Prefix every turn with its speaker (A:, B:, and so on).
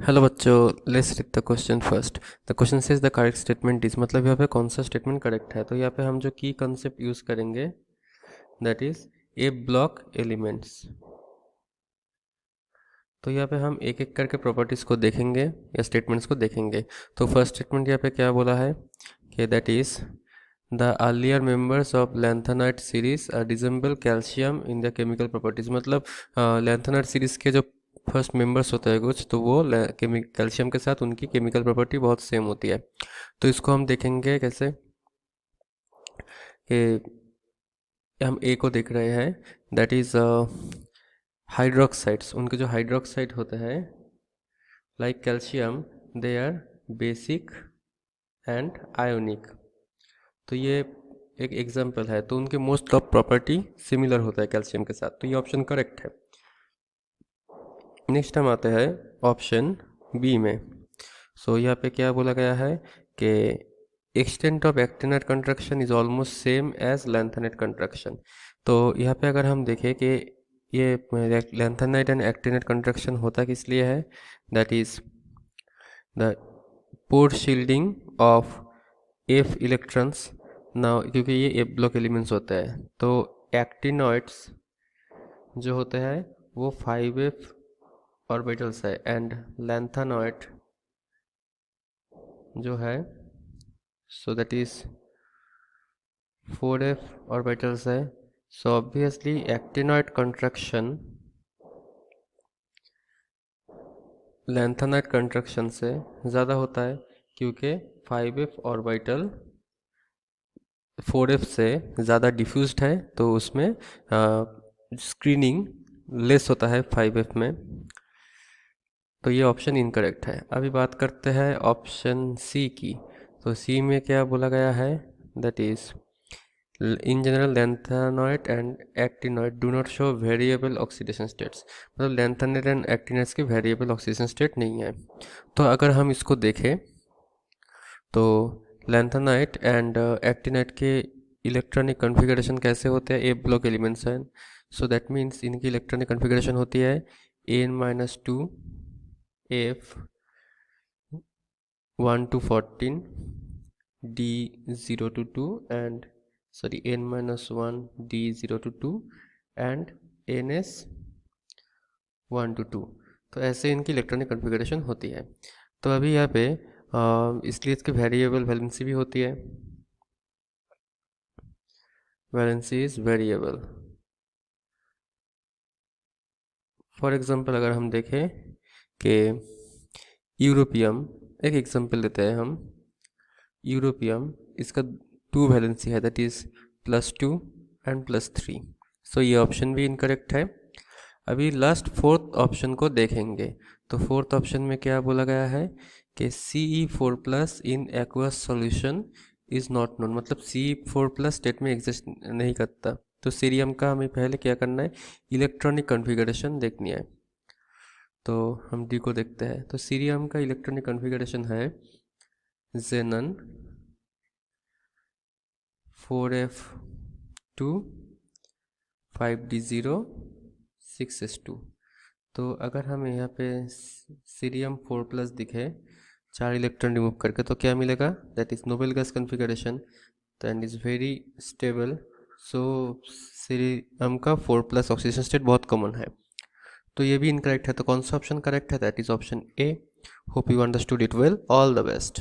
A: Hello बच्चों, let's read the question first. The question says the correct statement is, मतलब यहाँ पे कौन सा स्टेटमेंट करेक्ट है। तो यहाँ पे हम जो की कंसेप्ट यूज करेंगे that is a block elements. तो यहाँ पे हम एक एक करके प्रॉपर्टीज को देखेंगे या स्टेटमेंट्स को देखेंगे। तो फर्स्ट स्टेटमेंट यहाँ पे क्या बोला है कि that is the earlier members of lanthanide series resemble calcium in the chemical properties. मतलब लैंथेनाइट सीरीज के जो फर्स्ट मेंबर्स होते हैं कुछ, तो वो कैल्शियम के साथ उनकी केमिकल प्रॉपर्टी बहुत सेम होती है। तो इसको हम देखेंगे कैसे कि हम ए को देख रहे हैं दैट इज हाइड्रोक्साइड्स। उनके जो हाइड्रोक्साइड होते हैं like calcium, they are basic and ionic. तो ये एक एग्जाम्पल है। तो उनके मोस्ट ऑफ प्रॉपर्टी सिमिलर होता है कैल्शियम के साथ, तो ये ऑप्शन करेक्ट है। नेक्स्ट हम आते हैं ऑप्शन बी में। सो यहाँ पे क्या बोला गया है कि extent of actinide contraction is almost same as lanthanide contraction. तो यहाँ पे अगर हम देखें कि ये लैंथेनाइट एंड एक्टिनेट कंट्रक्शन होता किस लिए है, that is the poor shielding of f electrons ना, क्योंकि ये एफ ब्लॉक एलिमेंट्स होते हैं। तो एक्टिनॉइड्स जो होते हैं वो 5f ऑर्बिटल्स है एंड लैंथेनॉइड जो है so that is 4f orbitals है। So obviously actinoid construction lanthanoid construction से ज़्यादा होता है, क्योंकि 5f ऑर्बिटल 4f से ज़्यादा डिफ्यूज्ड है, तो उसमें स्क्रीनिंग लेस होता है 5f में। तो ये ऑप्शन इनकरेक्ट है। अभी बात करते हैं ऑप्शन सी की। तो सी में क्या बोला गया है, that is in general lanthanoid and actinoid do not show variable oxidation states. मतलब लैंथेनॉइड एंड एक्टिनॉइड्स के वेरिएबल ऑक्सीडेशन स्टेट नहीं है। तो अगर हम इसको देखें तो लैंथेनाइट एंड एक्टिनाइट के इलेक्ट्रॉनिक कॉन्फ़िगरेशन कैसे होते हैं, ए ब्लॉक एलिमेंट्स हैं। सो दैट मीन्स इनकी इलेक्ट्रॉनिक कॉन्फ़िगरेशन होती है An-2 F 1 to 14 D0 to 2 and sorry N-1 D0 to 2 and Ns 1 to 2। तो ऐसे इनकी इलेक्ट्रॉनिक कॉन्फ़िगरेशन होती है। तो अभी यहाँ पे इसलिए इसकी वेरिएबल वैलेंसी भी होती है। Valency is variable. For example अगर हम देखें कि यूरोपियम, एक एग्जांपल लेते हैं हम। यूरोपियम इसका 2 वैलेंसी है, दैट इज +2 एंड +3। सो ये ऑप्शन भी इनकरेक्ट है। अभी लास्ट फोर्थ ऑप्शन को देखेंगे। तो फोर्थ ऑप्शन में क्या बोला गया है कि Ce4+ in aqueous solution is not known. मतलब Ce4+ स्टेट में एग्जिस्ट नहीं करता। तो सीरियम का हमें पहले क्या करना है, इलेक्ट्रॉनिक कॉन्फ़िगरेशन देखनी है। तो हम डी को देखते हैं। तो सीरियम का इलेक्ट्रॉनिक कॉन्फ़िगरेशन है जेनन 4f2 5d0 6s2। तो अगर हमें यहाँ पे सीरियम 4+ दिखे 4 इलेक्ट्रॉन रिमूव करके, तो क्या मिलेगा, that is noble gas configuration and is very stable. So cerium का 4+ ऑक्सीजन स्टेट बहुत कॉमन है। तो ये भी इनकरेक्ट है। तो कौन सा ऑप्शन करेक्ट है, that is option A. Hope you understood it well. All the best.